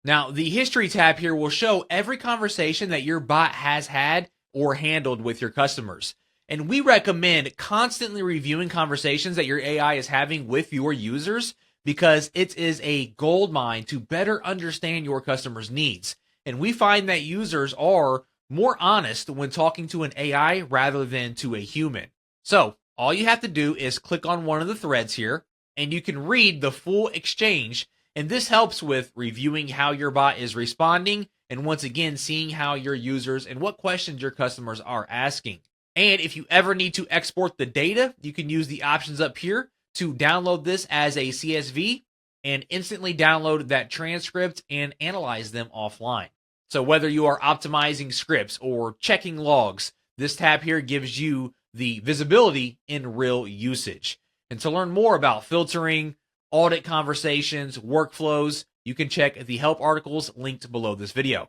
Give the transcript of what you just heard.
Now, the history tab here will show every conversation that your bot has had or handled with your customers. And we recommend constantly reviewing conversations that your AI is having with your users because it is a gold mine to better understand your customers' needs. And we find that users are more honest when talking to an AI rather than to a human. So, all you have to do is click on one of the threads here, and you can read the full exchange. And this helps with reviewing how your bot is responding, and once again, seeing how your users and what questions your customers are asking. And if you ever need to export the data, you can use the options up here to download this as a CSV and instantly download that transcript and analyze them offline. So whether you are optimizing scripts or checking logs, this tab here gives you the visibility in real usage. And to learn more about filtering, audit conversations, workflows, you can check the help articles linked below this video.